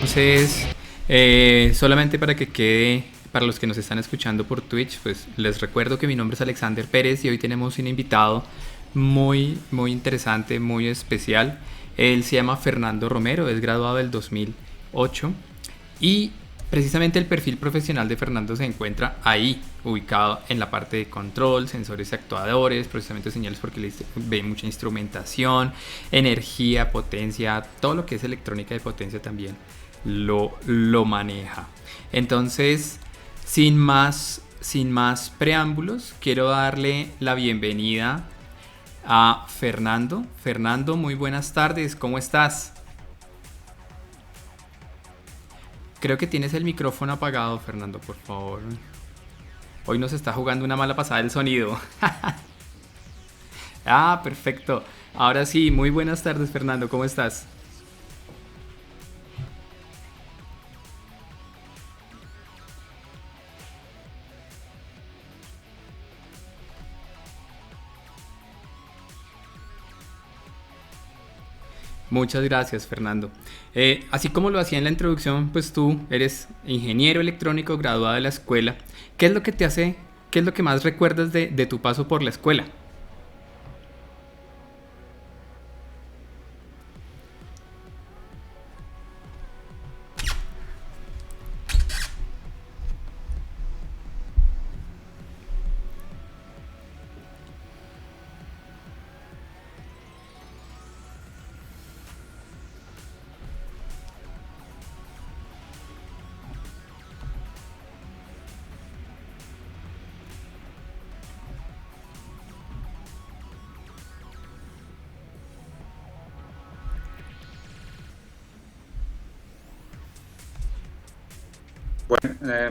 Entonces, solamente para que quede, para los que nos están escuchando por Twitch, pues les recuerdo que mi nombre es Alexander Pérez y hoy tenemos un invitado muy interesante, muy especial. Él se llama Fernando Romero, es graduado del 2008 y precisamente el perfil profesional de Fernando se encuentra ahí, ubicado en la parte de control, sensores y actuadores, procesamiento de señales porque le ve mucha instrumentación, energía, potencia, todo lo que es electrónica de potencia también lo maneja. Entonces, sin más preámbulos, quiero darle la bienvenida a Fernando. Fernando, muy buenas tardes, ¿cómo estás? Creo que tienes el micrófono apagado, Fernando, por favor. Hoy nos está jugando una mala pasada el sonido. Ah, perfecto. Ahora sí, muy buenas tardes, Fernando, ¿cómo estás? Muchas gracias, Fernando. Así como lo hacía en la introducción, pues tú eres ingeniero electrónico graduado de la escuela. ¿Qué es lo que te hace, qué es lo que más recuerdas de tu paso por la escuela?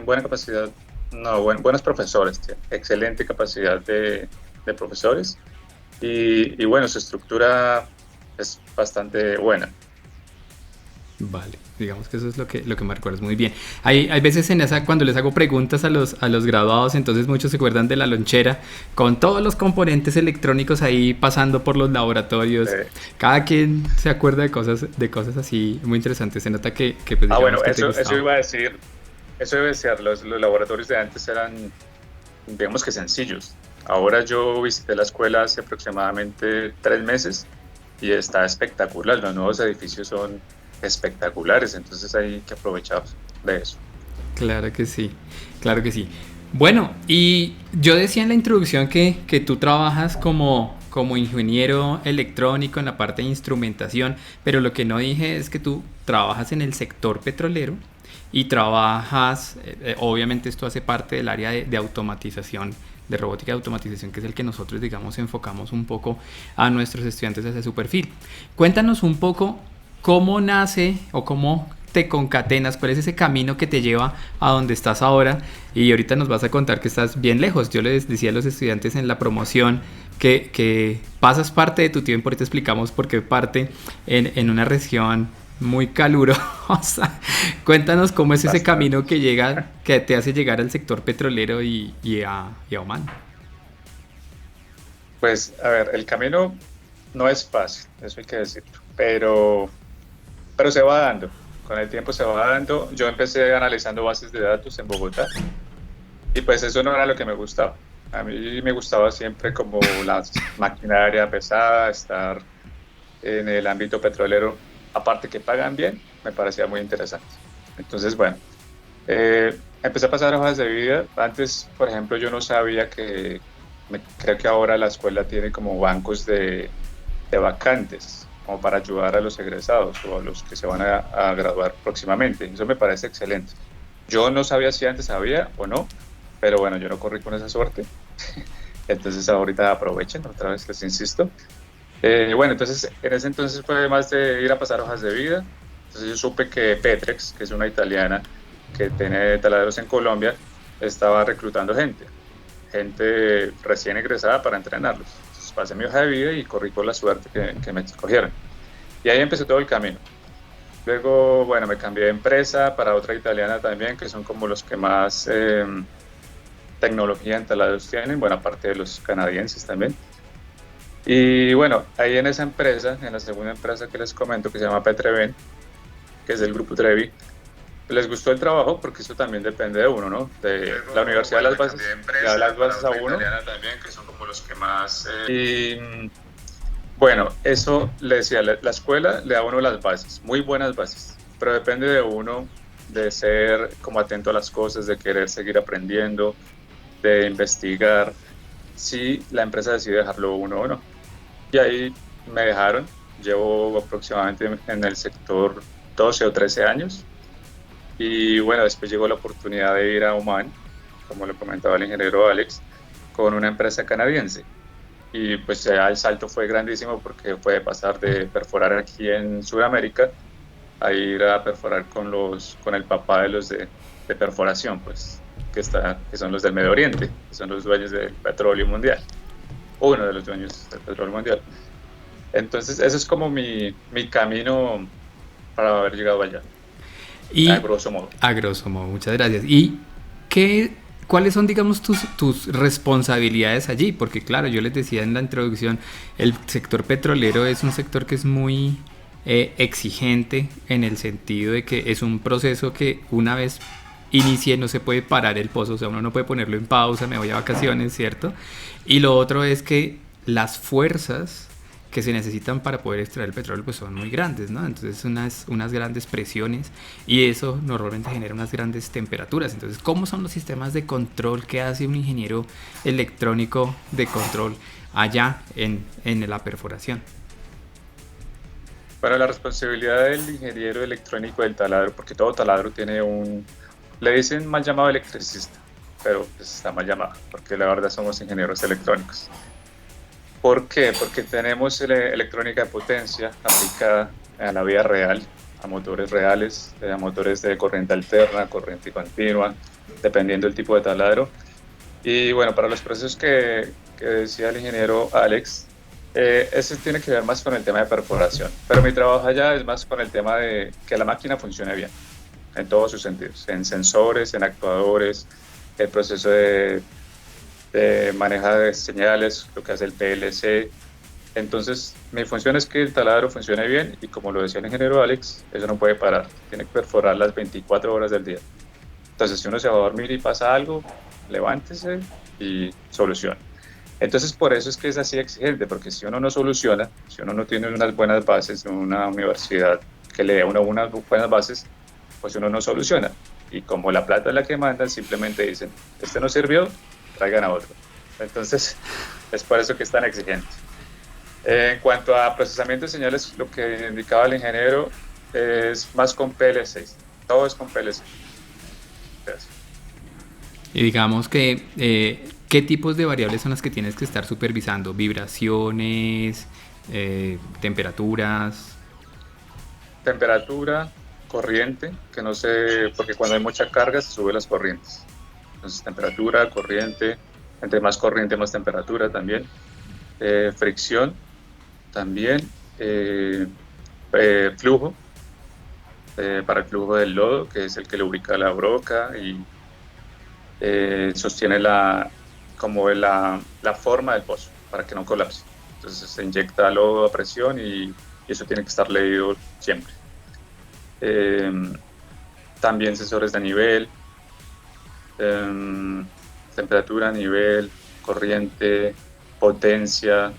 Buena capacidad, no, buenos profesores, tío. Excelente capacidad de profesores y bueno, su estructura es bastante buena. Vale, digamos que eso es lo que me recuerdas muy bien. Hay veces en esa, cuando les hago preguntas a los graduados, entonces muchos se acuerdan de la lonchera con todos los componentes electrónicos ahí pasando por los laboratorios. Eh, Cada quien se acuerda de cosas así muy interesantes. Se nota que pues digamos bueno, que te eso gustaba. iba a decir, eso iba a decir, los laboratorios de antes eran, digamos que sencillos. Ahora yo visité la escuela hace aproximadamente 3 meses y está espectacular. Los nuevos edificios son espectaculares, entonces hay que aprovechar de eso. Claro que sí, claro que sí. Bueno, y yo decía en la introducción que tú trabajas como ingeniero electrónico en la parte de instrumentación, pero lo que no dije es que tú trabajas en el sector petrolero y trabajas, obviamente esto hace parte del área de automatización, de robótica de automatización, que es el que nosotros, digamos, enfocamos un poco a nuestros estudiantes hacia su perfil. Cuéntanos un poco cómo nace o cómo te concatenas, cuál es ese camino que te lleva a donde estás ahora y ahorita nos vas a contar que estás bien lejos. Yo les decía a los estudiantes en la promoción que pasas parte de tu tiempo, ahorita explicamos por qué parte en una región muy calurosa. Cuéntanos cómo es ese Bastante. camino que te hace llegar al sector petrolero y a Oman. Pues, a ver, el camino no es fácil, eso hay que decirlo, pero se va dando, con el tiempo se va dando. Yo empecé analizando bases de datos en Bogotá y pues eso no era lo que me gustaba. A mí me gustaba siempre como la maquinaria pesada, estar en el ámbito petrolero, aparte que pagan bien, me parecía muy interesante. Entonces, bueno, empecé a pasar hojas de vida. Antes, por ejemplo, yo no sabía que, creo que ahora la escuela tiene como bancos de vacantes, como para ayudar a los egresados o a los que se van a graduar próximamente. Eso me parece excelente. Yo no sabía si antes había o no, pero bueno, yo no corrí con esa suerte. Entonces ahorita aprovechen, otra vez les insisto. Bueno, entonces en ese entonces fue más de ir a pasar hojas de vida. Entonces yo supe que Petrex, que es una italiana que tiene taladeros en Colombia, estaba reclutando gente recién egresada para entrenarlos. Entonces pasé mi hoja de vida y corrí con la suerte que me escogieron. Y ahí empezó todo el camino. Luego, bueno, me cambié de empresa para otra italiana también, que son como los que más tecnología en taladeros tienen, bueno, aparte de los canadienses también. Y bueno, ahí en esa empresa, en la segunda empresa que les comento, que se llama Petreven, que es del Grupo Trevi, les gustó el trabajo porque eso también depende de uno, ¿no? De la universidad las bases, le da las bases a uno. También, que son como los que más... Y bueno, eso le decía, la escuela le da a uno las bases, muy buenas bases, pero depende de uno de ser como atento a las cosas, de querer seguir aprendiendo, de investigar, si la empresa decide dejarlo uno o no. Y ahí me dejaron, llevo aproximadamente en el sector 12 o 13 años. Y bueno, después llegó la oportunidad de ir a Oman, como lo comentaba el ingeniero Alex, con una empresa canadiense. Y pues ya el salto fue grandísimo porque fue de pasar de perforar aquí en Sudamérica a ir a perforar con el papá de los de perforación, pues, que son los del Medio Oriente, que son los dueños del petróleo mundial, uno de los dueños del petróleo mundial. Entonces, ese es como mi camino para haber llegado allá. Y, a grosso modo. A grosso modo, muchas gracias. ¿Y cuáles son, digamos, tus responsabilidades allí? Porque claro, yo les decía en la introducción, el sector petrolero es un sector que es muy exigente en el sentido de que es un proceso que una vez inicie no se puede parar el pozo, o sea, uno no puede ponerlo en pausa, me voy a vacaciones, ¿cierto? Y lo otro es que las fuerzas que se necesitan para poder extraer el petróleo pues son muy grandes, ¿no? Entonces unas grandes presiones y eso normalmente genera unas grandes temperaturas. Entonces, ¿cómo son los sistemas de control que hace un ingeniero electrónico de control allá en la perforación? Para la responsabilidad del ingeniero electrónico del taladro, porque todo taladro tiene le dicen mal llamado electricista, pero pues está mal llamado, porque la verdad somos ingenieros electrónicos. ¿Por qué? Porque tenemos electrónica de potencia aplicada a la vida real, a motores reales, a motores de corriente alterna, corriente continua, dependiendo del tipo de taladro. Y bueno, para los procesos que decía el ingeniero Alex, eso tiene que ver más con el tema de perforación. Pero mi trabajo allá es más con el tema de que la máquina funcione bien, en todos sus sentidos, en sensores, en actuadores, el proceso de maneja de señales, lo que hace el PLC. Entonces, mi función es que el taladro funcione bien y como lo decía el ingeniero Alex, eso no puede parar, tiene que perforar las 24 horas del día. Entonces, si uno se va a dormir y pasa algo, levántese y solucione. Entonces, por eso es que es así exigente, porque si uno no soluciona, si uno no tiene unas buenas bases en una universidad que le dé unas buenas bases, pues uno no soluciona. Y como la plata es la que mandan, simplemente dicen, este no sirvió, traigan a otro. Entonces, es por eso que es tan exigente. En cuanto a procesamiento de señales, lo que indicaba el ingeniero es más con PLC. Todo es con PLC. Y digamos que, ¿qué tipos de variables son las que tienes que estar supervisando? ¿Vibraciones? ¿Temperaturas? Temperatura, corriente, que no sé, porque cuando hay mucha carga se suben las corrientes. Entonces, temperatura, corriente, entre más corriente, más temperatura también. Fricción, también. Flujo, para el flujo del lodo, que es el que lubrica la broca y sostiene la forma del pozo para que no colapse. Entonces se inyecta lodo a presión y eso tiene que estar leído siempre. También sensores de nivel, temperatura, nivel, corriente, potencia,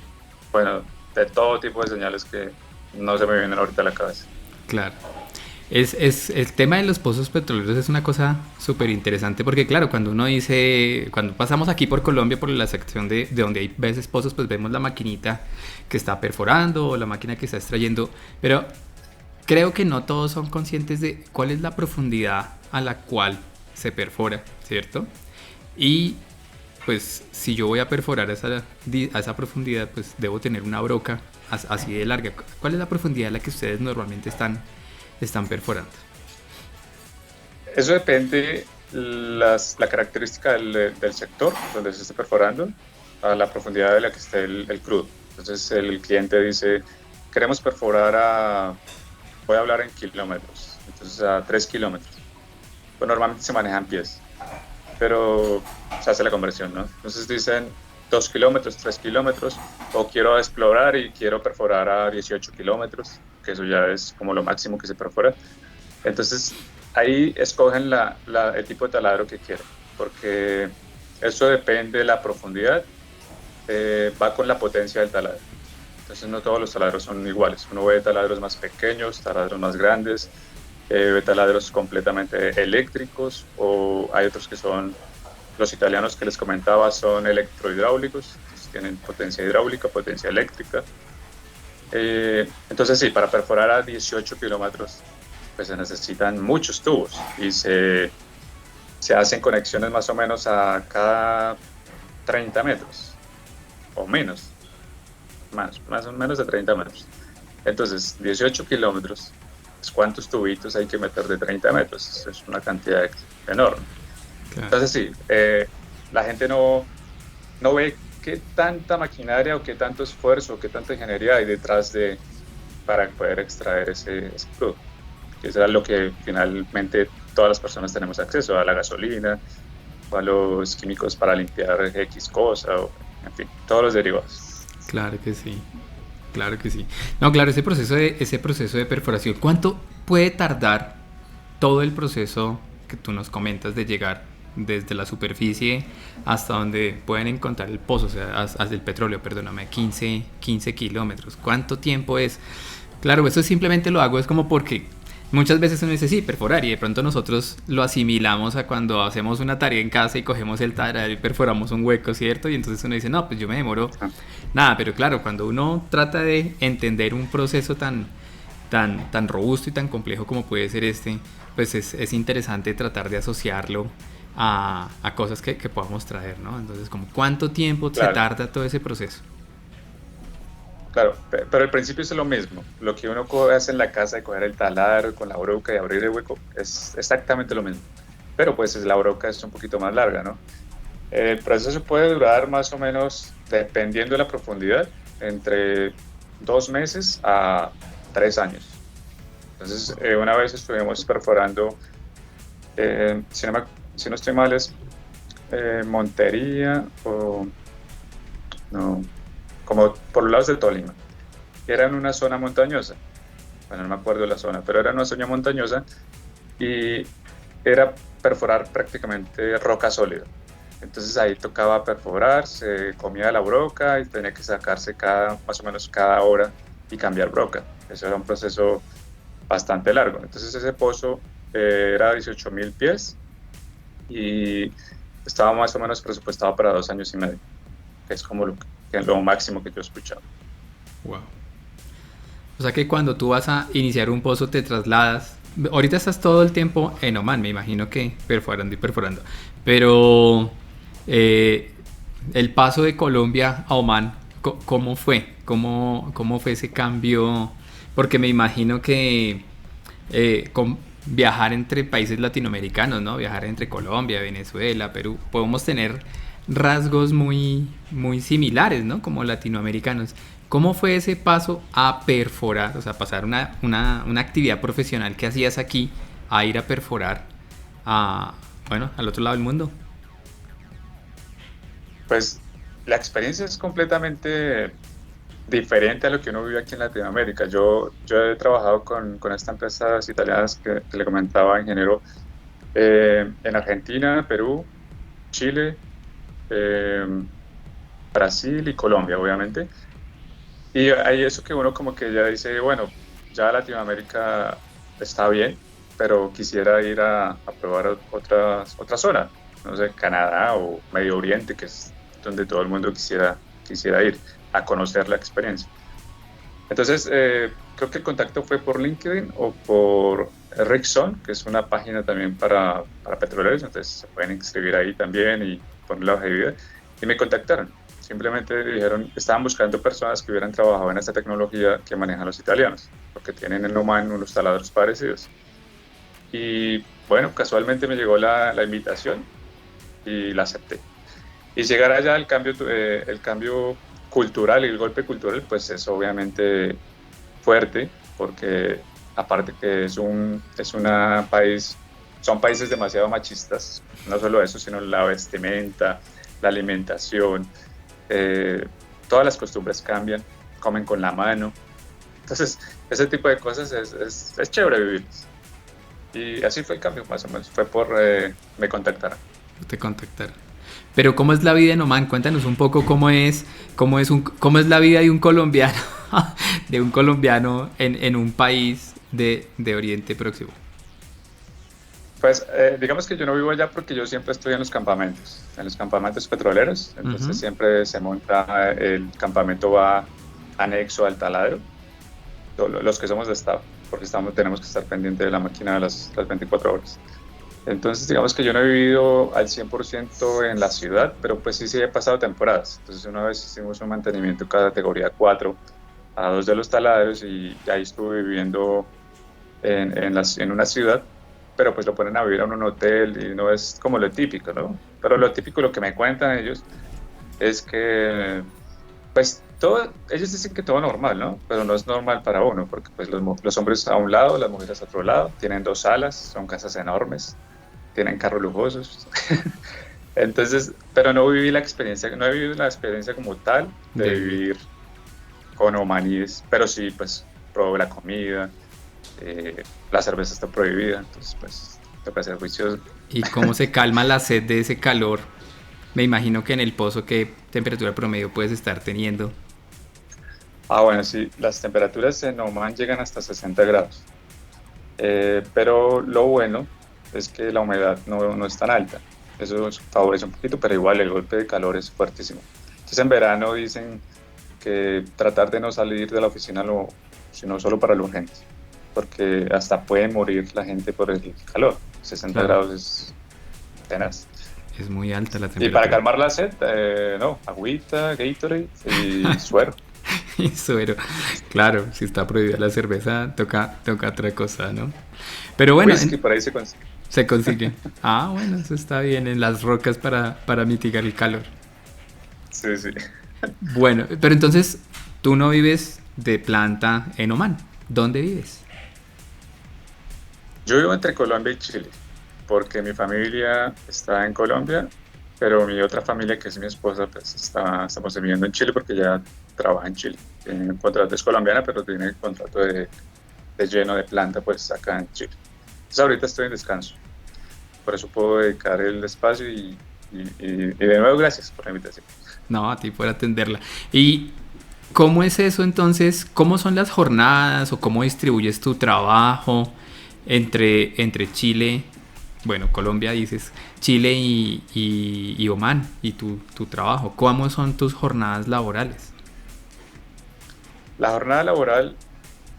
bueno, de todo tipo de señales que no se me vienen ahorita a la cabeza. Claro. El tema de los pozos petroleros es una cosa súper interesante porque claro, cuando pasamos aquí por Colombia, por la sección de donde hay veces pozos, pues vemos la maquinita que está perforando o la máquina que está extrayendo, pero creo que no todos son conscientes de cuál es la profundidad a la cual se perfora, ¿cierto? Y pues si yo voy a perforar a esa profundidad, pues debo tener una broca así de larga. ¿Cuál es la profundidad a la que ustedes normalmente están perforando? Eso depende la característica del sector donde se esté perforando a la profundidad de la que esté el crudo. Entonces el cliente dice, queremos perforar voy a hablar en kilómetros, entonces a 3 kilómetros. Pues normalmente se manejan pies, pero se hace la conversión, ¿no? Entonces dicen 2 kilómetros, 3 kilómetros, o quiero explorar y quiero perforar a 18 kilómetros, que eso ya es como lo máximo que se perfora. Entonces, ahí escogen el tipo de taladro que quieren, porque eso depende de la profundidad, va con la potencia del taladro. Entonces, no todos los taladros son iguales. Uno ve taladros más pequeños, taladros más grandes, ve taladros completamente eléctricos, o hay otros que son, los italianos que les comentaba, son electrohidráulicos, tienen potencia hidráulica, potencia eléctrica. Entonces, sí, para perforar a 18 kilómetros, pues se necesitan muchos tubos y se hacen conexiones más o menos a cada 30 metros o menos, más o menos de 30 metros. Entonces, 18 kilómetros, pues, ¿cuántos tubitos hay que meter de 30 metros? Es una cantidad enorme. Claro. Entonces, sí, la gente no ve qué tanta maquinaria o qué tanto esfuerzo o qué tanta ingeniería hay detrás para poder extraer ese crudo, que es a lo que finalmente todas las personas tenemos acceso, a la gasolina, o a los químicos para limpiar X cosa, o, en fin, todos los derivados. Claro que sí. Claro que sí. No, claro, ese proceso de perforación, ¿cuánto puede tardar todo el proceso que tú nos comentas de llegar desde la superficie hasta donde pueden encontrar el pozo, o sea, hasta el petróleo, perdóname, 15 kilómetros? ¿Cuánto tiempo es? Claro, eso simplemente lo hago es como porque muchas veces uno dice, sí, perforar, y de pronto nosotros lo asimilamos a cuando hacemos una tarea en casa y cogemos el taladro y perforamos un hueco, ¿cierto? Y entonces uno dice, no, pues yo me demoro nada, pero claro, cuando uno trata de entender un proceso tan robusto y tan complejo como puede ser este, pues es interesante tratar de asociarlo a cosas que podamos traer, ¿no? Entonces, como ¿cuánto tiempo se Claro, tarda todo ese proceso? claro, pero al principio es lo mismo. Lo que uno hace en la casa de coger el taladro con la broca y abrir el hueco es exactamente lo mismo. Pero pues la broca es un poquito más larga, ¿no? El proceso puede durar más o menos, dependiendo de la profundidad, entre 2 meses a 3 años. Entonces, una vez estuvimos perforando, si no estoy mal, es Montería o no, como por los lados de Tolima. Era en una zona montañosa. Bueno, no me acuerdo de la zona, pero era una zona montañosa y era perforar prácticamente roca sólida. Entonces ahí tocaba perforar, se comía la broca y tenía que sacarse más o menos cada hora y cambiar broca. Eso era un proceso bastante largo. Entonces ese pozo era 18.000 pies y estaba más o menos presupuestado para 2 años y medio, que es como lo máximo que yo he escuchado. Wow. O sea que cuando tú vas a iniciar un pozo te trasladas. Ahorita estás todo el tiempo en Oman, me imagino que perforando y perforando. Pero el paso de Colombia a Oman, ¿cómo fue? ¿Cómo fue ese cambio? Porque me imagino que viajar entre países latinoamericanos, ¿no? Viajar entre Colombia, Venezuela, Perú, podemos tener rasgos muy similares, ¿no? Como latinoamericanos. ¿Cómo fue ese paso a perforar, o sea, pasar una actividad profesional que hacías aquí a ir a perforar al otro lado del mundo? Pues la experiencia es completamente diferente a lo que uno vive aquí en Latinoamérica. Yo he trabajado con estas empresas italianas que le comentaba, ingeniero, en Argentina, Perú, Chile, eh, Brasil y Colombia, obviamente. Y hay eso que uno como que ya dice, bueno, ya Latinoamérica está bien, pero quisiera ir a probar otra zona, no sé, Canadá o Medio Oriente, que es donde todo el mundo quisiera ir a conocer la experiencia. Entonces, creo que el contacto fue por LinkedIn o por Rickson, que es una página también para petroleros, entonces se pueden inscribir ahí también y poner la hoja de vida. Y me contactaron. Simplemente dijeron, estaban buscando personas que hubieran trabajado en esta tecnología que manejan los italianos, porque tienen en Oman unos taladros parecidos. Y bueno, casualmente me llegó la invitación y la acepté. Y llegar allá, el cambio cultural y el golpe cultural, pues es obviamente fuerte, porque aparte que son países demasiado machistas, no solo eso, sino la vestimenta, la alimentación, todas las costumbres cambian, comen con la mano. Entonces, ese tipo de cosas es chévere vivirlas. Y así fue el cambio, más o menos. Fue por me contactaron. Te contactaron. Pero ¿cómo es la vida en Oman? Cuéntanos un poco cómo es la vida de un colombiano, de un colombiano en un país de Oriente Próximo. Pues digamos que yo no vivo allá porque yo siempre estoy en los campamentos petroleros, entonces Ujú. siempre se monta, el campamento va anexo al taladro, los que somos de staff, porque tenemos que estar pendiente de la máquina las 24 horas. Entonces digamos que yo no he vivido al 100% en la ciudad, pero pues sí, sí he pasado temporadas. Entonces una vez hicimos un mantenimiento categoría 4 a dos de los taladros y ahí estuve viviendo en una ciudad, pero pues lo ponen a vivir en un hotel y no es como lo típico, ¿no? Pero lo típico, lo que me cuentan ellos, es que pues todo, ellos dicen que todo normal, ¿no? Pero no es normal para uno, porque pues los hombres a un lado, las mujeres a otro lado, tienen dos salas, son casas enormes, tienen carros lujosos. Entonces, pero no viví la experiencia, no he vivido la experiencia como tal de De vivir. vivir con omaníes, pero sí, pues probé la comida, la cerveza está prohibida, entonces pues toca ser juicioso. ¿Y cómo se calma la sed de ese calor? Me imagino que en el pozo, ¿qué temperatura promedio puedes estar teniendo? Ah, bueno, sí, las temperaturas en Oman llegan hasta 60 grados, pero lo bueno es que la humedad no es tan alta, eso favorece un poquito, pero igual el golpe de calor es fuertísimo. Entonces en verano dicen que tratar de no salir de la oficina, sino solo para lo urgente, porque hasta puede morir la gente por el calor. 60 Claro, grados es tenaz. es muy alta la Y para temperatura. calmar la sed, no, agüita, Gatorade y suero. Y suero. Claro, si está prohibida la cerveza, toca otra cosa, ¿no? Pero bueno, Whisky, por ahí se consigue. se consigue. Ah, bueno, eso está bien en las rocas para mitigar el calor. Sí, sí. Bueno, pero entonces tú no vives de planta en Oman. ¿Dónde vives? Yo vivo entre Colombia y Chile, porque mi familia está en Colombia, pero mi otra familia, que es mi esposa, pues estamos viviendo en Chile porque ya trabaja en Chile. Tiene un contrato, es colombiana, pero tiene el contrato de lleno de planta, pues acá en Chile. Entonces ahorita estoy en descanso, por eso puedo dedicar el espacio y de nuevo gracias por la invitación. No, a ti por atenderla. ¿Y cómo es eso entonces? ¿Cómo son las jornadas o cómo distribuyes tu trabajo entre Chile, bueno, Colombia dices, Chile y Oman y tu trabajo? ¿Cómo son tus jornadas laborales? La jornada laboral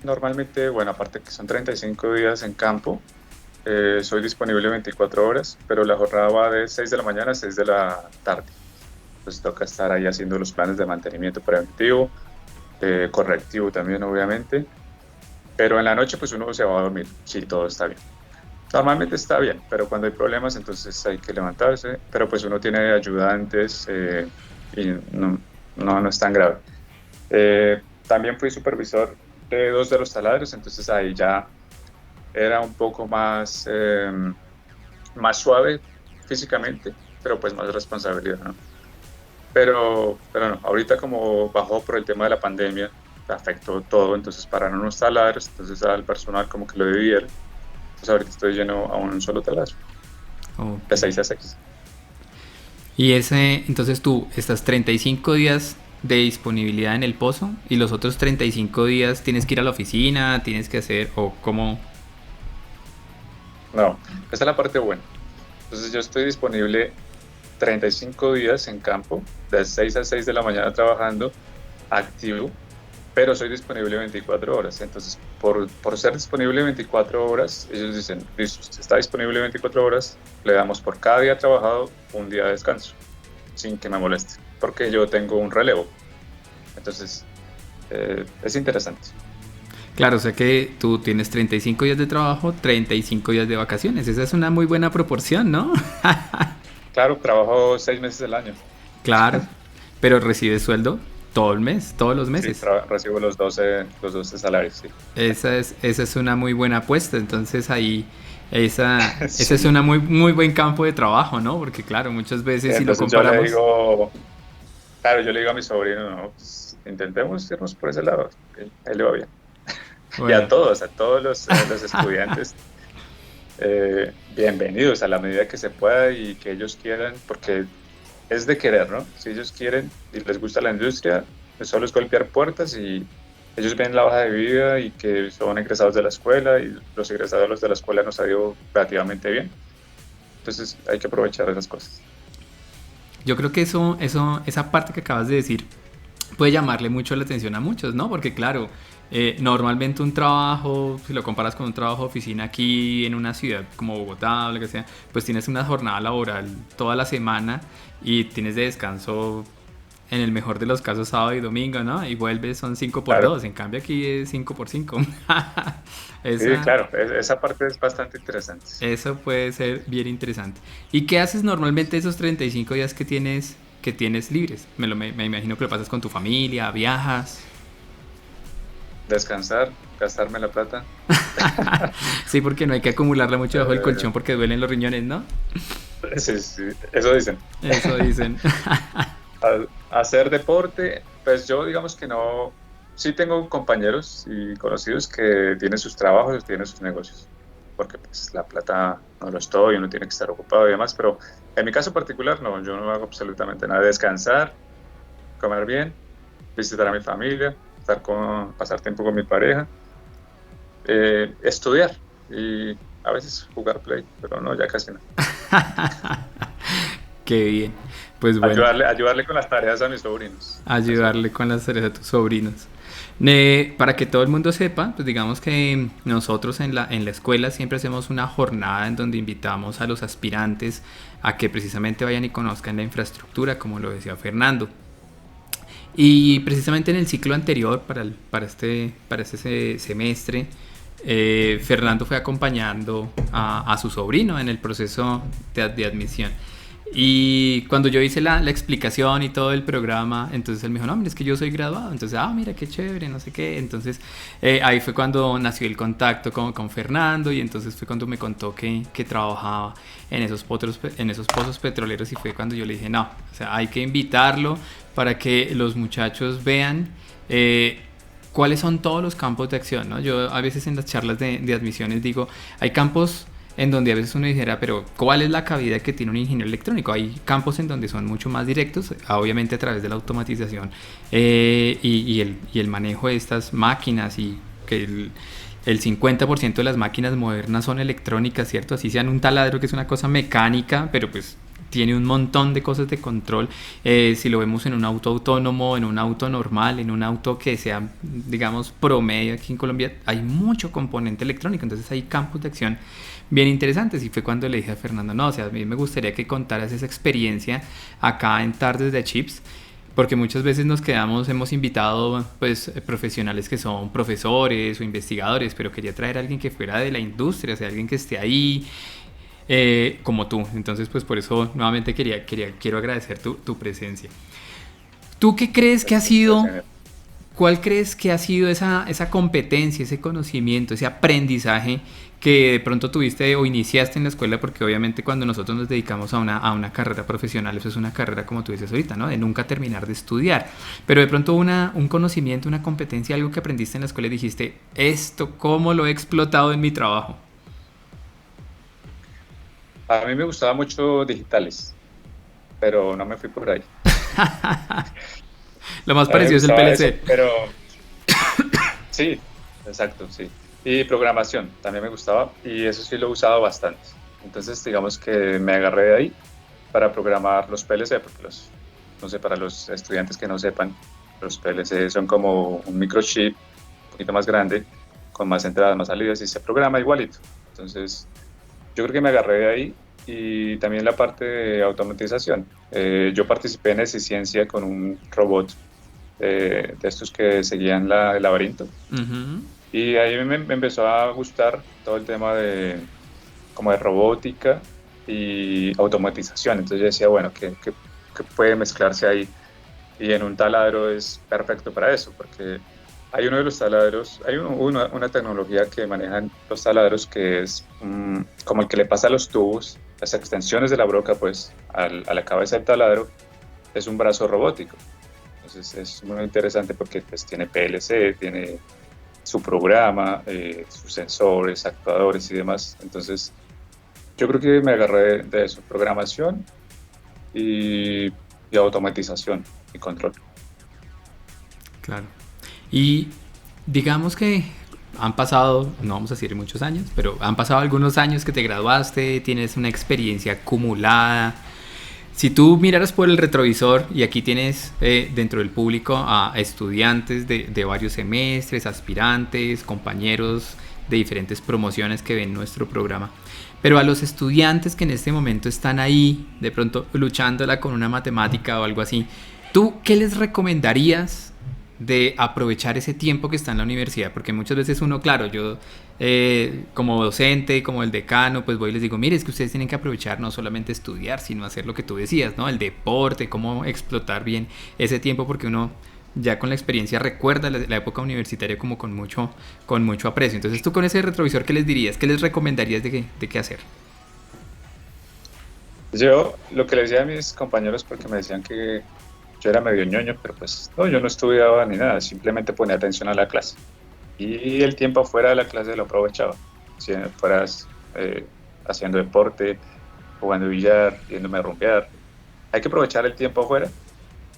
normalmente, bueno, aparte que son 35 días en campo, soy disponible 24 horas, pero la jornada va de 6 de la mañana a 6 de la tarde. Pues toca estar ahí haciendo los planes de mantenimiento preventivo, correctivo también, obviamente. Pero en la noche, pues uno se va a dormir, si todo está bien. Normalmente está bien, pero cuando hay problemas, entonces hay que levantarse. Pero pues uno tiene ayudantes y no es tan grave. También fui supervisor de dos de los taladros, entonces ahí ya era un poco más suave físicamente, pero pues más responsabilidad, ¿no? Pero no, ahorita como bajó por el tema de la pandemia, afectó todo, entonces pararon los taladros, entonces al personal como que lo dividieron. Entonces ahorita estoy lleno a un solo taladro, Ok. de 6 a 6. Y entonces tú estás 35 días de disponibilidad en el pozo y los otros 35 días tienes que ir a la oficina, tienes que hacer, o cómo. No, esa es la parte buena. Entonces yo estoy disponible 35 días en campo, de 6 a 6 de la mañana trabajando, activo, pero soy disponible 24 horas. Entonces, por ser disponible 24 horas, ellos dicen, listo, si está disponible 24 horas, le damos por cada día trabajado un día de descanso, sin que me moleste, porque yo tengo un relevo. Entonces, es interesante. Claro, o sea que tú tienes 35 días de trabajo, 35 días de vacaciones. Esa es una muy buena proporción, ¿no? Claro, trabajo 6 meses del año. Claro, pero recibes sueldo todo el mes, todos los Sí, meses. recibo los 12 salarios, sí. Esa es una muy buena apuesta. Entonces ahí, esa es Sí. una muy buen campo de trabajo, ¿no? Porque claro, muchas veces si lo Entonces yo le comparamos, digo, claro, yo le digo a mi sobrino, no, pues, intentemos irnos por ese lado, que a él le va bien. Y bueno, a todos los estudiantes. bienvenidos a la medida que se pueda y que ellos quieran, porque es de querer, ¿no? Si ellos quieren y les gusta la industria, pues solo es golpear puertas y ellos ven la hoja de vida y que son egresados de la escuela y los egresados de la escuela nos ha ido relativamente bien. Entonces hay que aprovechar esas cosas. Yo creo que esa parte que acabas de decir puede llamarle mucho la atención a muchos, ¿no? Porque claro, normalmente un trabajo, si lo comparas con un trabajo de oficina aquí en una ciudad como Bogotá o lo que sea, pues tienes una jornada laboral toda la semana y tienes de descanso en el mejor de los casos sábado y domingo, ¿no? Y vuelves, son 5 por Claro, 2, en cambio aquí es 5 por 5. sí, Esa, claro, esa parte es bastante interesante. eso puede ser bien interesante. ¿Y qué haces normalmente esos 35 días que tienes libres? Me imagino que lo pasas con tu familia, viajas. Descansar, gastarme la plata. Sí, porque no hay que acumularla mucho bajo el Eh, colchón porque duelen los riñones, ¿no? sí, sí, eso dicen. Eso dicen. Hacer deporte, pues yo digamos que no, sí tengo compañeros y conocidos que tienen sus trabajos, tienen sus negocios, porque pues la plata no lo estoy, uno tiene que estar ocupado y demás, pero en mi caso particular no, yo no hago absolutamente nada, descansar, comer bien, visitar a mi familia, pasar tiempo con mi pareja, estudiar y a veces jugar play, pero no, ya casi no. Qué bien. Pues bueno, Ayudarle con las tareas a mis sobrinos. Eso. ayudarle con las tareas a tus sobrinos. Para que todo el mundo sepa, pues digamos que nosotros en la escuela siempre hacemos una jornada en donde invitamos a los aspirantes a que precisamente vayan y conozcan la infraestructura, como lo decía Fernando. Y precisamente en el ciclo anterior, para este semestre, Fernando fue acompañando a su sobrino en el proceso de admisión. Y cuando yo hice la explicación y todo el programa, entonces él me dijo, no, mira, es que yo soy graduado. Entonces, mira, qué chévere, no sé qué. Entonces, ahí fue cuando nació el contacto con Fernando y entonces fue cuando me contó que trabajaba en esos pozos petroleros y fue cuando yo le dije, no, o sea, hay que invitarlo para que los muchachos vean cuáles son todos los campos de acción, ¿no? Yo a veces en las charlas de admisiones digo, hay campos en donde a veces uno dijera, pero ¿cuál es la cabida que tiene un ingeniero electrónico? Hay campos en donde son mucho más directos, obviamente a través de la automatización y el manejo de estas máquinas y que el 50% de las máquinas modernas son electrónicas, ¿cierto? Así sean un taladro que es una cosa mecánica, pero pues tiene un montón de cosas de control. Si lo vemos en un auto autónomo, en un auto normal, en un auto que sea, digamos, promedio aquí en Colombia, hay mucho componente electrónico, entonces hay campos de acción bien interesantes. Y fue cuando le dije a Fernando, no, o sea, a mí me gustaría que contaras esa experiencia acá en Tardes de Chips, porque muchas veces hemos invitado pues profesionales que son profesores o investigadores, pero quería traer a alguien que fuera de la industria, o sea, alguien que esté ahí como tú. Entonces, pues por eso nuevamente quiero agradecer tu presencia. ¿Tú qué crees que ha Perfecto, sido, señor. cuál crees que ha sido esa competencia, ese conocimiento, ese aprendizaje que de pronto tuviste o iniciaste en la escuela? Porque obviamente cuando nosotros nos dedicamos a una carrera profesional, eso es una carrera como tú dices ahorita, ¿no? De nunca terminar de estudiar. Pero de pronto un conocimiento, una competencia, algo que aprendiste en la escuela y dijiste, esto, ¿cómo lo he explotado en mi trabajo? A mí me gustaba mucho digitales, pero no me fui por ahí. Lo más A mí me parecido es el gustaba eso, PLC. pero sí, exacto, sí. Y programación también me gustaba y eso sí lo he usado bastante. Entonces, digamos que me agarré de ahí para programar los PLC, porque no sé, para los estudiantes que no sepan, los PLC son como un microchip un poquito más grande, con más entradas, más salidas y se programa igualito. Entonces, yo creo que me agarré de ahí y también la parte de automatización. Yo participé en Ciencia con un robot de estos que seguían el laberinto. Ujú. Y ahí me empezó a gustar todo el tema como de robótica y automatización. Entonces yo decía, bueno, ¿qué puede mezclarse ahí? Y en un taladro es perfecto para eso, porque hay uno de los taladros, hay una tecnología que manejan los taladros que es como el que le pasa a los tubos, las extensiones de la broca, pues, a la cabeza del taladro, es un brazo robótico. Entonces es muy interesante porque pues, tiene PLC, tiene su programa, sus sensores, actuadores y demás. Entonces Yo creo que me agarré de eso, programación y, y automatización y control. Claro. Y digamos que han pasado, no vamos a decir muchos años, pero han pasado algunos años que te graduaste, tienes una experiencia acumulada. Si tú miraras por el retrovisor, y aquí tienes dentro del público a estudiantes de varios semestres, aspirantes, compañeros de diferentes promociones que ven nuestro programa, pero a los estudiantes que en este momento están ahí, de pronto luchándola con una matemática o algo así, ¿tú qué les recomendarías de aprovechar ese tiempo que está en la universidad? Porque muchas veces uno, claro, yo como docente, como el decano, pues voy y les digo, mire, es que ustedes tienen que aprovechar no solamente estudiar, sino hacer lo que tú decías, ¿no? El deporte, cómo explotar bien ese tiempo, porque uno ya con la experiencia recuerda la época universitaria como con mucho aprecio. Entonces tú con ese retrovisor, ¿qué les dirías? ¿Qué les recomendarías de qué hacer? Yo lo que le decía a mis compañeros, porque me decían que yo era medio ñoño, pero pues no, yo no estudiaba ni nada, simplemente ponía atención a la clase. Y el tiempo afuera de la clase lo aprovechaba. Si fueras haciendo deporte, jugando billar, yéndome a rumbear. Hay que aprovechar el tiempo afuera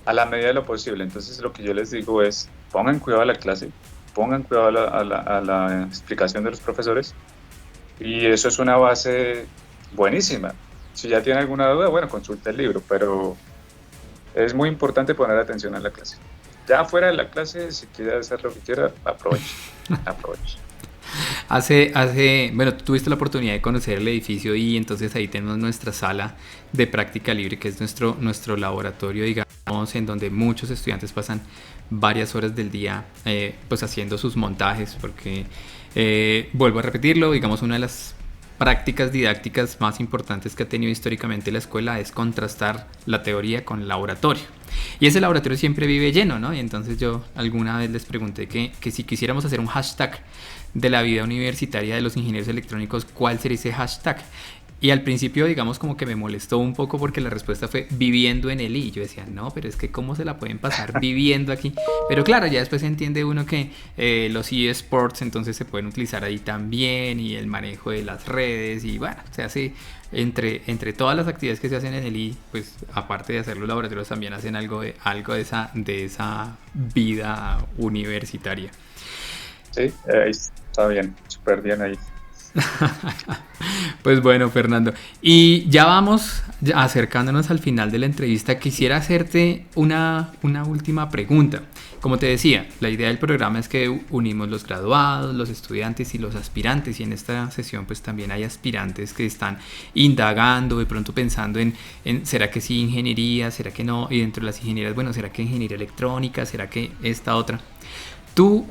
a la medida de lo posible. Entonces lo que yo les digo es, pongan cuidado a la clase, pongan cuidado a la explicación de los profesores y eso es una base buenísima. Si ya tiene alguna duda, bueno, consulte el libro, pero es muy importante poner atención a la clase. Ya fuera de la clase, si quiere hacer lo que quiera, aproveche, aproveche. Bueno, tú tuviste la oportunidad de conocer el edificio y entonces ahí tenemos nuestra sala de práctica libre, que es nuestro laboratorio, digamos, en donde muchos estudiantes pasan varias horas del día pues haciendo sus montajes, porque vuelvo a repetirlo, digamos, una de las prácticas didácticas más importantes que ha tenido históricamente la escuela es contrastar la teoría con el laboratorio. Y ese laboratorio siempre vive lleno, ¿no? Y entonces yo alguna vez les pregunté que si quisiéramos hacer un hashtag de la vida universitaria de los ingenieros electrónicos, ¿cuál sería ese hashtag? Y al principio, digamos, como que me molestó un poco porque la respuesta fue viviendo en el I. Yo decía, no, pero es que cómo se la pueden pasar viviendo aquí. Pero claro, ya después entiende uno que los eSports entonces se pueden utilizar ahí también y el manejo de las redes y bueno, se hace entre todas las actividades que se hacen en el I, pues aparte de hacer los laboratorios también hacen algo de esa vida universitaria. Sí, ahí está bien, súper bien ahí. Pues bueno, Fernando. Y ya vamos acercándonos al final de la entrevista. Quisiera hacerte una última pregunta. Como te decía, la idea del programa es que unimos los graduados, los estudiantes y los aspirantes. Y en esta sesión pues también hay aspirantes que están indagando, de pronto pensando en ¿será que sí ingeniería? ¿Será que no? Y dentro de las ingenierías, bueno, ¿será que ingeniería electrónica? ¿Será que esta otra? ¿Tú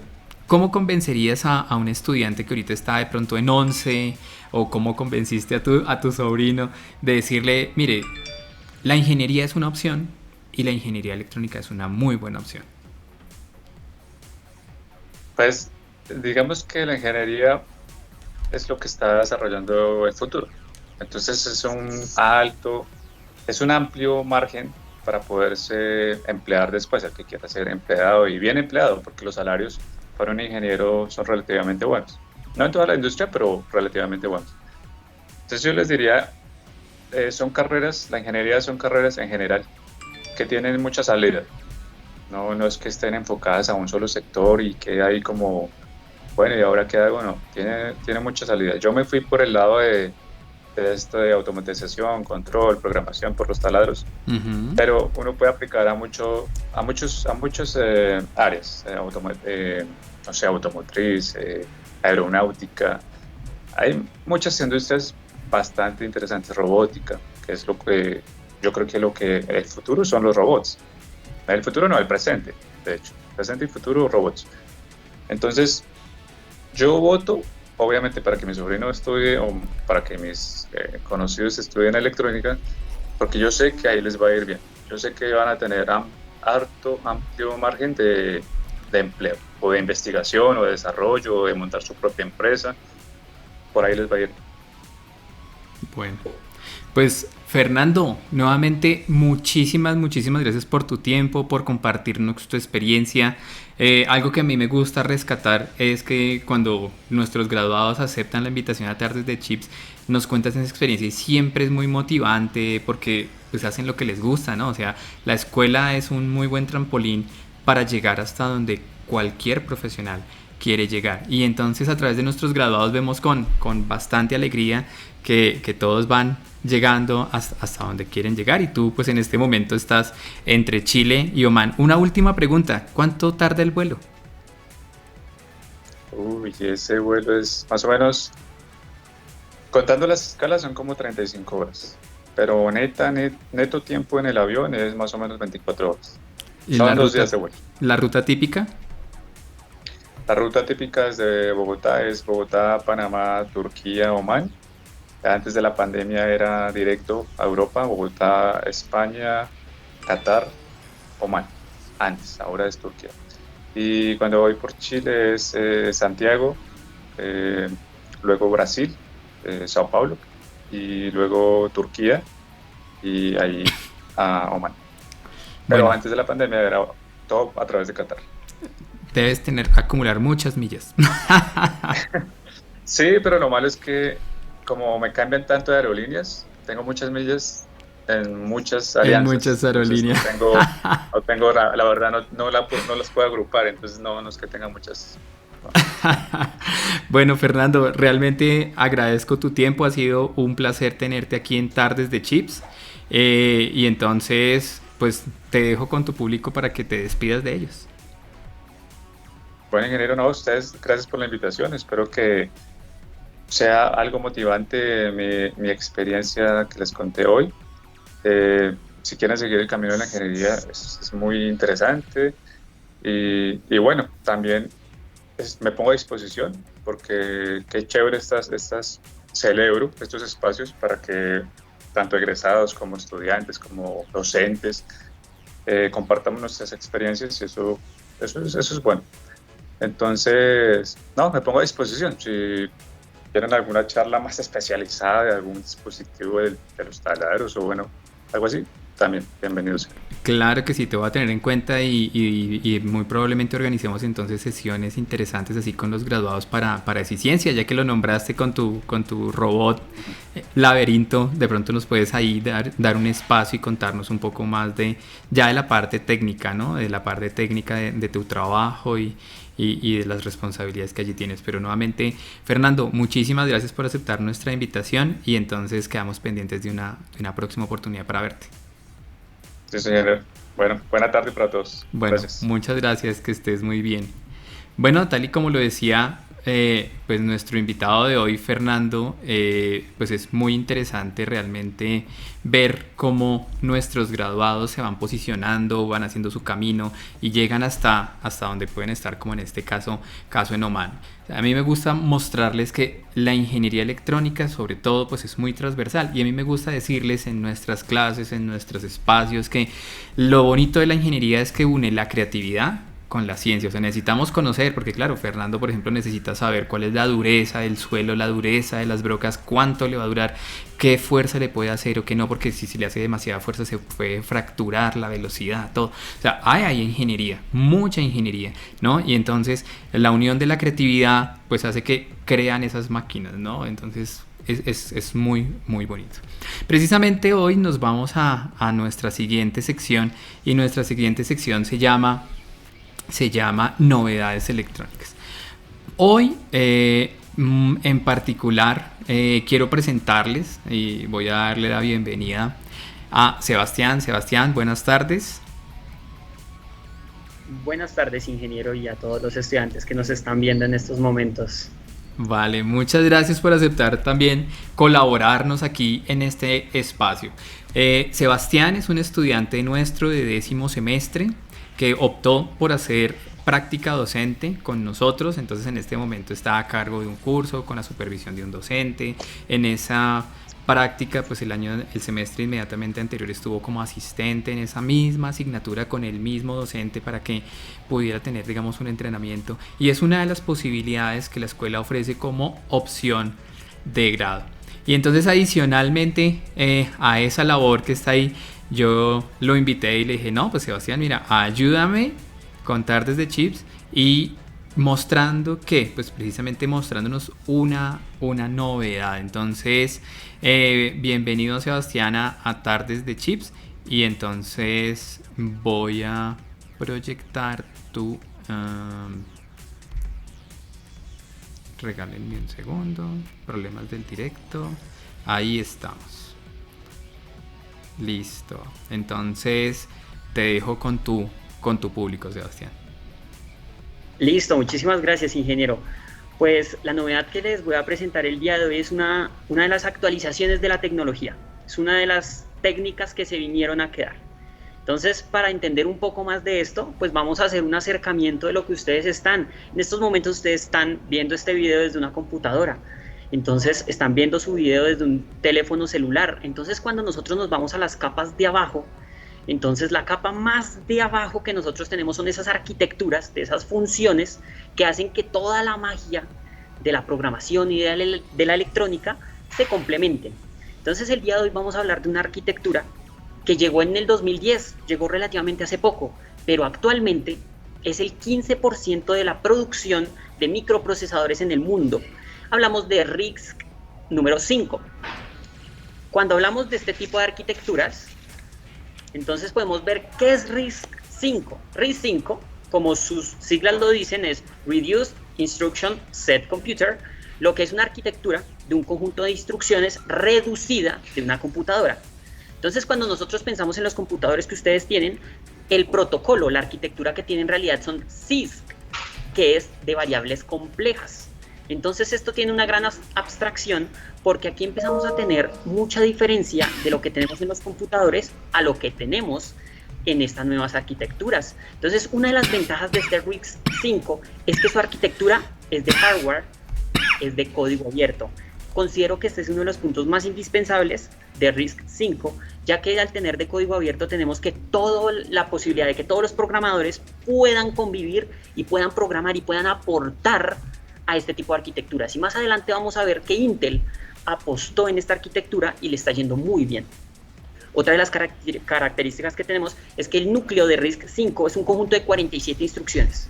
cómo convencerías a un estudiante que ahorita está de pronto en 11 o cómo convenciste a tu sobrino de decirle, mire, la ingeniería es una opción y la ingeniería electrónica es una muy buena opción? Pues digamos que la ingeniería es lo que está desarrollando el futuro. Entonces es un amplio margen para poderse emplear después, el que quiera ser empleado y bien empleado, porque los salarios para un ingeniero son relativamente buenos. No en toda la industria, pero relativamente buenos. Entonces yo les diría, la ingeniería son carreras en general que tienen mucha salida. No es que estén enfocadas a un solo sector y que hay como, bueno, ¿y ahora qué hago? No, tiene mucha salida. Yo me fui por el lado de esto de automatización, control, programación por los taladros, Uh-huh. pero uno puede aplicar a muchos áreas, no sé, automotriz, aeronáutica. Hay muchas industrias bastante interesantes, robótica, que es lo que yo creo que lo que el futuro son los robots. El futuro no, el presente, de hecho, presente y futuro robots. Entonces, yo voto, obviamente, para que mi sobrino estudie o para que mis conocidos estudien electrónica, porque yo sé que ahí les va a ir bien. Yo sé que van a tener amplio margen de empleo, o de investigación, o de desarrollo, o de montar su propia empresa. Por ahí les va a ir. Bueno, Pues Fernando, nuevamente muchísimas gracias por tu tiempo, por compartirnos tu experiencia. Algo que a mí me gusta rescatar es que cuando nuestros graduados aceptan la invitación a Tardes de Chips, nos cuentas esa experiencia y siempre es muy motivante porque pues hacen lo que les gusta, ¿no? O sea, la escuela es un muy buen trampolín para llegar hasta donde cualquier profesional quiere llegar. Y entonces a través de nuestros graduados vemos con bastante alegría que todos van llegando hasta donde quieren llegar y tú pues en este momento estás entre Chile y Omán. Una última pregunta, ¿cuánto tarda el vuelo? Uy, ese vuelo es más o menos, contando las escalas son como 35 horas, pero neto tiempo en el avión es más o menos 24 horas. ¿Y Son 2 días de vuelo. la ruta típica? La ruta típica desde Bogotá es Bogotá, Panamá, Turquía, Omán. Antes de la pandemia era directo a Europa, Bogotá, España, Qatar, Omán. Antes, ahora es Turquía. Y cuando voy por Chile es Santiago, luego Brasil, Sao Paulo, y luego Turquía y ahí a Omán. Pero Bueno, antes de la pandemia era todo a través de Qatar. debes acumular muchas millas. Sí, pero lo malo es que como me cambian tanto de aerolíneas, tengo muchas millas en muchas En alianzas, muchas entonces aerolíneas. no tengo la verdad no las puedo agrupar, entonces no es que tenga muchas. No. Bueno, Fernando, realmente agradezco tu tiempo. Ha sido un placer tenerte aquí en Tardes de Chips. Y entonces, pues te dejo con tu público para que te despidas de ellos. Bueno, ingeniero, no, ustedes, gracias por la invitación, espero que sea algo motivante mi experiencia que les conté hoy. Si quieren seguir el camino de la ingeniería es muy interesante y bueno, también me pongo a disposición porque qué chévere celebro estos espacios para que tanto egresados como estudiantes, como docentes, compartamos nuestras experiencias y eso es bueno. Entonces, no, me pongo a disposición. Si quieren alguna charla más especializada de algún dispositivo de los taladros o bueno, algo así, también bienvenidos. Claro que sí, te voy a tener en cuenta y muy probablemente organicemos entonces sesiones interesantes así con los graduados para eficiencia, ya que lo nombraste con tu robot laberinto, de pronto nos puedes ahí dar un espacio y contarnos un poco más ya de la parte técnica, ¿no? De la parte técnica de tu trabajo y de las responsabilidades que allí tienes. Pero nuevamente, Fernando, muchísimas gracias por aceptar nuestra invitación y entonces quedamos pendientes de una próxima oportunidad para verte. Sí, señor. Bueno, buena tarde para todos. Bueno, Gracias. muchas gracias, que estés muy bien. Bueno, tal y como lo decía, pues nuestro invitado de hoy, Fernando, pues es muy interesante realmente ver cómo nuestros graduados se van posicionando, van haciendo su camino y llegan hasta donde pueden estar, como en este caso en Oman. A mí me gusta mostrarles que la ingeniería electrónica, sobre todo, pues es muy transversal y a mí me gusta decirles en nuestras clases, en nuestros espacios, que lo bonito de la ingeniería es que une la creatividad con la ciencia. O sea, necesitamos conocer, porque claro, Fernando, por ejemplo, necesita saber cuál es la dureza del suelo, la dureza de las brocas, cuánto le va a durar, qué fuerza le puede hacer o qué no, porque si le hace demasiada fuerza se puede fracturar la velocidad, todo. O sea, hay ingeniería, mucha ingeniería, ¿no? Y entonces la unión de la creatividad pues hace que crean esas máquinas, ¿no? Entonces es muy bonito. Precisamente hoy nos vamos a nuestra siguiente sección y nuestra siguiente sección se llama novedades electrónicas. Hoy en particular quiero presentarles y voy a darle la bienvenida a Sebastián. Sebastián, buenas tardes. Buenas tardes, ingeniero, y a todos los estudiantes que nos están viendo en estos momentos. Vale, muchas gracias por aceptar también colaborarnos aquí en este espacio. Sebastián es un estudiante nuestro de 10º semestre que optó por hacer práctica docente con nosotros, entonces en este momento está a cargo de un curso con la supervisión de un docente. En esa práctica, pues el semestre inmediatamente anterior estuvo como asistente en esa misma asignatura con el mismo docente para que pudiera tener, digamos, un entrenamiento, y es una de las posibilidades que la escuela ofrece como opción de grado. Y entonces adicionalmente a esa labor que está ahí, yo lo invité y le dije, no, pues Sebastián, mira, ayúdame a contar desde Chips y mostrando que, pues precisamente mostrándonos una novedad. Entonces, bienvenido Sebastián a Tardes de Chips y entonces voy a proyectar tu... regálenme un segundo, problemas del directo, ahí estamos, listo. Entonces te dejo con tu público, Sebastián. Listo, muchísimas gracias, ingeniero. Pues la novedad que les voy a presentar el día de hoy es una de las actualizaciones de la tecnología, es una de las técnicas que se vinieron a quedar. Entonces, para entender un poco más de esto, pues vamos a hacer un acercamiento de lo que ustedes están. En estos momentos ustedes están viendo este video desde una computadora. Entonces, están viendo su video desde un teléfono celular. Entonces, cuando nosotros nos vamos a las capas de abajo, entonces la capa más de abajo que nosotros tenemos son esas arquitecturas, de esas funciones que hacen que toda la magia de la programación y de la electrónica se complementen. Entonces, el día de hoy vamos a hablar de una arquitectura que llegó en el 2010, llegó relativamente hace poco, pero actualmente es el 15% de la producción de microprocesadores en el mundo. Hablamos de RISC número 5. Cuando hablamos de este tipo de arquitecturas, entonces podemos ver qué es RISC 5. RISC 5, como sus siglas lo dicen, es Reduced Instruction Set Computer, lo que es una arquitectura de un conjunto de instrucciones reducida de una computadora. Entonces, cuando nosotros pensamos en los computadores que ustedes tienen, el protocolo, la arquitectura que tienen en realidad son CISC, que es de variables complejas. Entonces, esto tiene una gran abstracción porque aquí empezamos a tener mucha diferencia de lo que tenemos en los computadores a lo que tenemos en estas nuevas arquitecturas. Entonces, una de las ventajas de este RISC 5 es que su arquitectura es de hardware, es de código abierto. Considero que este es uno de los puntos más indispensables de RISC 5, ya que al tener de código abierto tenemos que la posibilidad de que todos los programadores puedan convivir y puedan programar y puedan aportar a este tipo de arquitecturas. Y más adelante vamos a ver que Intel apostó en esta arquitectura y le está yendo muy bien. Otra de las características que tenemos es que el núcleo de RISC 5 es un conjunto de 47 instrucciones.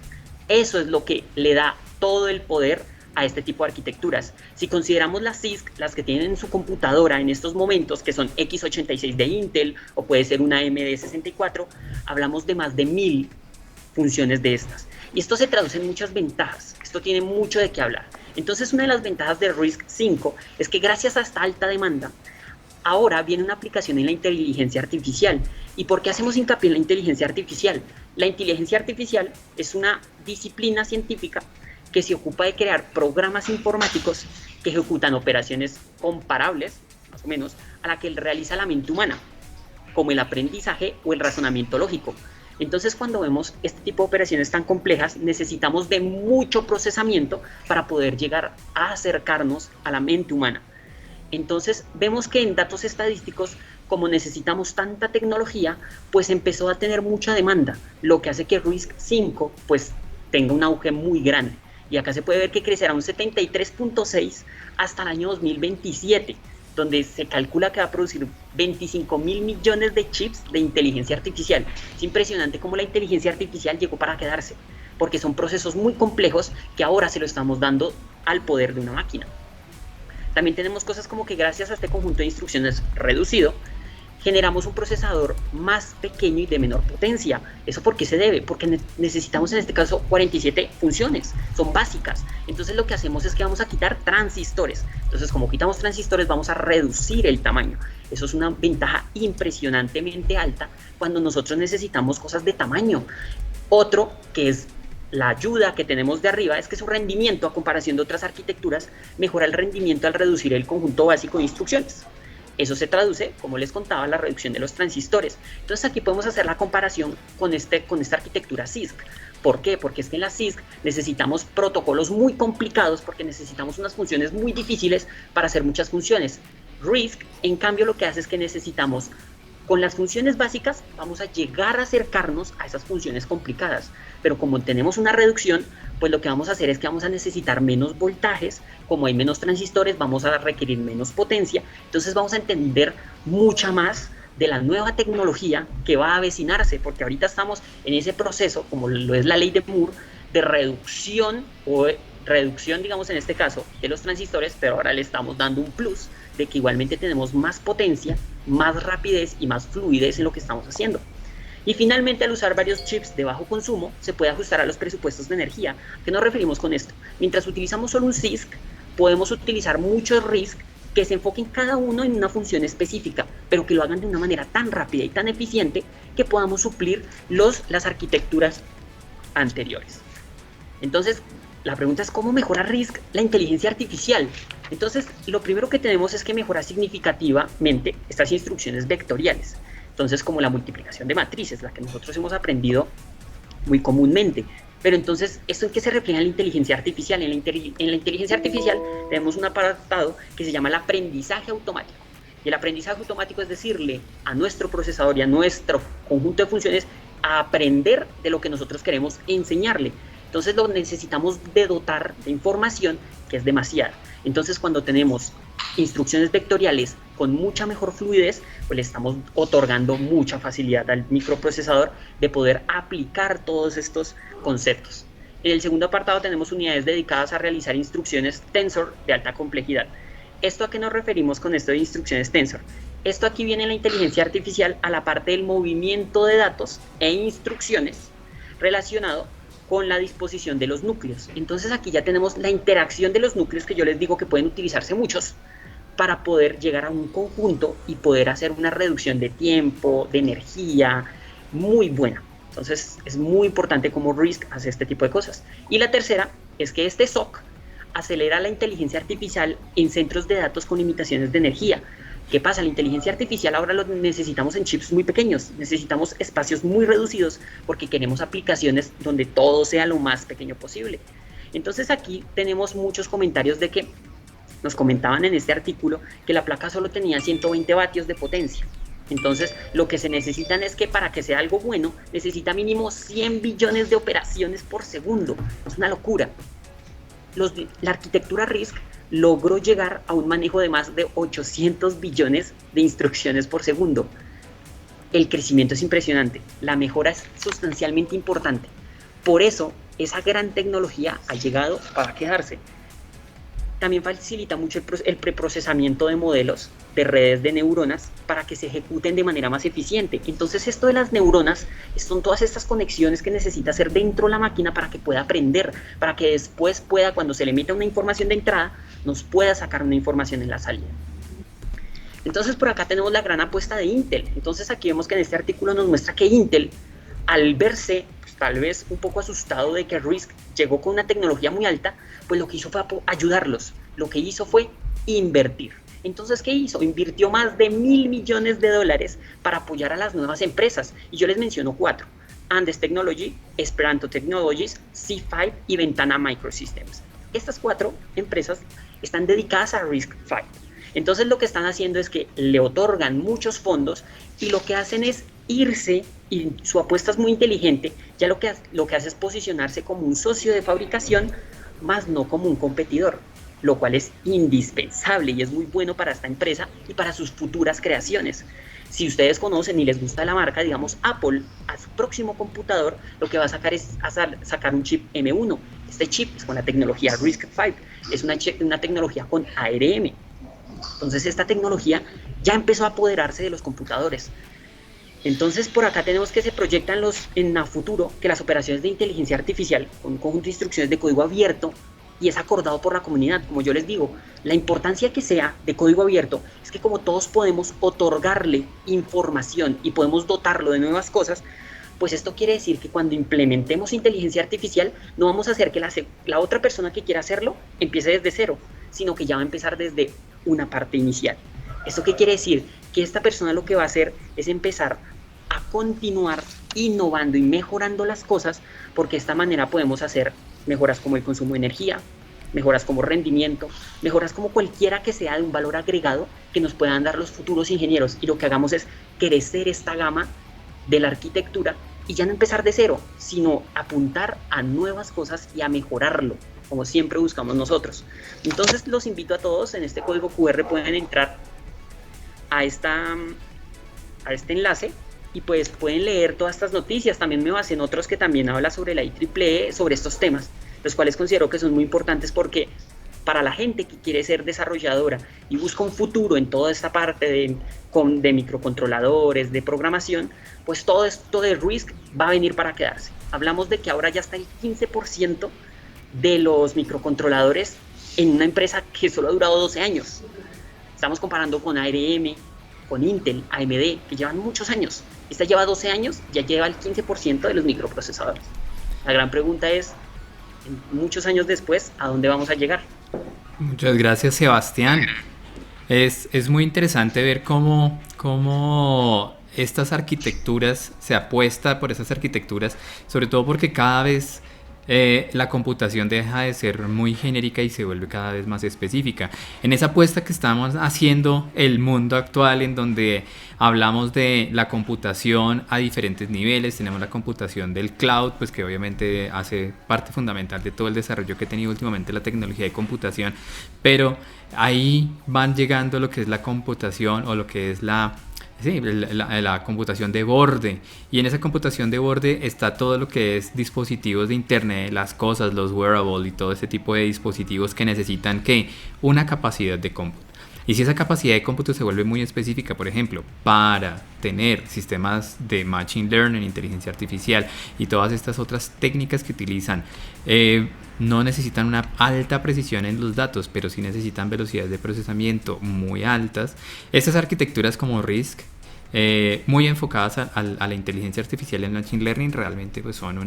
Eso es lo que le da todo el poder a este tipo de arquitecturas. Si consideramos las CISC, las que tienen en su computadora en estos momentos, que son x86 de Intel o puede ser una AMD64, hablamos de más de 1000 funciones de estas. Y esto se traduce en muchas ventajas. Esto tiene mucho de qué hablar. Entonces, una de las ventajas de RISC 5 es que gracias a esta alta demanda, ahora viene una aplicación en la inteligencia artificial. ¿Y por qué hacemos hincapié en la inteligencia artificial? La inteligencia artificial es una disciplina científica que se ocupa de crear programas informáticos que ejecutan operaciones comparables, más o menos, a la que realiza la mente humana, como el aprendizaje o el razonamiento lógico. Entonces, cuando vemos este tipo de operaciones tan complejas, necesitamos de mucho procesamiento para poder llegar a acercarnos a la mente humana. Entonces, vemos que en datos estadísticos, como necesitamos tanta tecnología, pues empezó a tener mucha demanda, lo que hace que RISC 5 pues tenga un auge muy grande. Y acá se puede ver que crecerá un 73.6 hasta el año 2027, donde se calcula que va a producir 25.000 millones de chips de inteligencia artificial. Es impresionante cómo la inteligencia artificial llegó para quedarse, porque son procesos muy complejos que ahora se lo estamos dando al poder de una máquina. También tenemos cosas como que gracias a este conjunto de instrucciones reducido, generamos un procesador más pequeño y de menor potencia. ¿Eso por qué se debe? Porque necesitamos en este caso 47 funciones, son básicas. Entonces lo que hacemos es que vamos a quitar transistores. Entonces como quitamos transistores vamos a reducir el tamaño. Eso es una ventaja impresionantemente alta cuando nosotros necesitamos cosas de tamaño. Otro que es la ayuda que tenemos de arriba es que su rendimiento a comparación de otras arquitecturas mejora el rendimiento al reducir el conjunto básico de instrucciones. Eso se traduce, como les contaba, la reducción de los transistores. Entonces aquí podemos hacer la comparación con esta arquitectura CISC. ¿Por qué? Porque es que en la CISC necesitamos protocolos muy complicados porque necesitamos unas funciones muy difíciles para hacer muchas funciones. RISC, en cambio, lo que hace es que necesitamos Con las funciones básicas vamos a llegar a acercarnos a esas funciones complicadas, pero como tenemos una reducción, pues lo que vamos a hacer es que vamos a necesitar menos voltajes, como hay menos transistores, vamos a requerir menos potencia, entonces vamos a entender mucha más de la nueva tecnología que va a avecinarse, porque ahorita estamos en ese proceso, como lo es la ley de Moore, de reducción, digamos en este caso, de los transistores, pero ahora le estamos dando un plus de que igualmente tenemos más potencia, más rapidez y más fluidez en lo que estamos haciendo. Y finalmente, al usar varios chips de bajo consumo, se puede ajustar a los presupuestos de energía. ¿A qué nos referimos con esto? Mientras utilizamos solo un CISC, podemos utilizar muchos RISC que se enfoquen cada uno en una función específica, pero que lo hagan de una manera tan rápida y tan eficiente que podamos suplir las arquitecturas anteriores. Entonces, la pregunta es ¿cómo mejora RISC la inteligencia artificial? Entonces, lo primero que tenemos es que mejora significativamente estas instrucciones vectoriales. Entonces, como la multiplicación de matrices, la que nosotros hemos aprendido muy comúnmente. Pero entonces, ¿esto en qué se refleja en la inteligencia artificial? En la inteligencia artificial tenemos un apartado que se llama el aprendizaje automático. Y el aprendizaje automático es decirle a nuestro procesador y a nuestro conjunto de funciones a aprender de lo que nosotros queremos enseñarle. Entonces lo necesitamos de dotar de información que es demasiada. Entonces cuando tenemos instrucciones vectoriales con mucha mejor fluidez, pues le estamos otorgando mucha facilidad al microprocesador de poder aplicar todos estos conceptos. En el segundo apartado tenemos unidades dedicadas a realizar instrucciones tensor de alta complejidad. ¿Esto a qué nos referimos con esto de instrucciones tensor? Esto aquí viene en la inteligencia artificial a la parte del movimiento de datos e instrucciones relacionado con la disposición de los núcleos. Entonces aquí ya tenemos la interacción de los núcleos, que yo les digo que pueden utilizarse muchos para poder llegar a un conjunto y poder hacer una reducción de tiempo, de energía, muy buena. Entonces es muy importante cómo RISC hace este tipo de cosas. Y la tercera es que este SOC acelera la inteligencia artificial en centros de datos con limitaciones de energía. ¿Qué pasa? La inteligencia artificial ahora lo necesitamos en chips muy pequeños, necesitamos espacios muy reducidos porque queremos aplicaciones donde todo sea lo más pequeño posible. Entonces aquí tenemos muchos comentarios de que nos comentaban en este artículo que la placa solo tenía 120 vatios de potencia. Entonces lo que se necesitan es que para que sea algo bueno necesita mínimo 100 billones de operaciones por segundo. Es una locura. La arquitectura RISC logró llegar a un manejo de más de 800 billones de instrucciones por segundo. El crecimiento es impresionante, la mejora es sustancialmente importante. Por eso, esa gran tecnología ha llegado para quedarse. También facilita mucho el preprocesamiento de modelos de redes de neuronas para que se ejecuten de manera más eficiente. Entonces esto de las neuronas son todas estas conexiones que necesita hacer dentro de la máquina para que pueda aprender, para que después pueda, cuando se le meta una información de entrada, nos pueda sacar una información en la salida. Entonces por acá tenemos la gran apuesta de Intel. Entonces aquí vemos que en este artículo nos muestra que Intel, al verse tal vez un poco asustado de que RISC llegó con una tecnología muy alta, pues lo que hizo fue ayudarlos. Lo que hizo fue invertir. Entonces, ¿qué hizo? Invirtió más de $1.000 millones para apoyar a las nuevas empresas. Y yo les menciono 4. Andes Technology, Esperanto Technologies, C5 y Ventana Microsystems. Estas 4 empresas están dedicadas a RISC-V. Entonces lo que están haciendo es que le otorgan muchos fondos y lo que hacen es irse, y su apuesta es muy inteligente, ya lo que hace es posicionarse como un socio de fabricación, más no como un competidor, lo cual es indispensable y es muy bueno para esta empresa y para sus futuras creaciones. Si ustedes conocen y les gusta la marca, digamos Apple, a su próximo computador lo que va a sacar es sacar un chip M1. Este chip es con la tecnología RISC-V, es una tecnología con ARM. Entonces esta tecnología ya empezó a apoderarse de los computadores. Entonces por acá tenemos que se proyectan en a futuro que las operaciones de inteligencia artificial con un conjunto de instrucciones de código abierto y es acordado por la comunidad. Como yo les digo, la importancia que sea de código abierto es que como todos podemos otorgarle información y podemos dotarlo de nuevas cosas, pues esto quiere decir que cuando implementemos inteligencia artificial no vamos a hacer que la otra persona que quiera hacerlo empiece desde cero, sino que ya va a empezar desde una parte inicial. ¿Esto qué quiere decir? Que esta persona lo que va a hacer es empezar a continuar innovando y mejorando las cosas, porque de esta manera podemos hacer mejoras como el consumo de energía, mejoras como rendimiento, mejoras como cualquiera que sea de un valor agregado que nos puedan dar los futuros ingenieros. Y lo que hagamos es crecer esta gama de la arquitectura y ya no empezar de cero, sino apuntar a nuevas cosas y a mejorarlo, como siempre buscamos nosotros. Entonces los invito a todos, en este código QR pueden entrar a este enlace y pues pueden leer todas estas noticias. También me basé en otros que también habla sobre la IEEE, sobre estos temas, los cuales considero que son muy importantes porque para la gente que quiere ser desarrolladora y busca un futuro en toda esta parte de microcontroladores, de programación, pues todo esto de RISC va a venir para quedarse. Hablamos de que ahora ya está el 15% de los microcontroladores en una empresa que solo ha durado 12 años. Estamos comparando con ARM, con Intel, AMD, que llevan muchos años. Esta lleva 12 años, ya lleva el 15% de los microprocesadores. La gran pregunta es, muchos años después, ¿a dónde vamos a llegar? Muchas gracias, Sebastián. Es muy interesante ver cómo estas arquitecturas, se apuesta por esas arquitecturas, sobre todo porque cada vez la computación deja de ser muy genérica y se vuelve cada vez más específica. En esa apuesta que estamos haciendo el mundo actual, en donde hablamos de la computación a diferentes niveles, tenemos la computación del cloud, pues que obviamente hace parte fundamental de todo el desarrollo que ha tenido últimamente la tecnología de computación, pero ahí van llegando lo que es la computación o lo que es la computación de borde, y en esa computación de borde está todo lo que es dispositivos de internet, las cosas, los wearables y todo ese tipo de dispositivos que necesitan una capacidad de cómputo. Y si esa capacidad de cómputo se vuelve muy específica, por ejemplo, para tener sistemas de machine learning, inteligencia artificial y todas estas otras técnicas que utilizan, no necesitan una alta precisión en los datos, pero sí necesitan velocidades de procesamiento muy altas. Estas arquitecturas como RISC, muy enfocadas a la inteligencia artificial y el machine learning, realmente pues son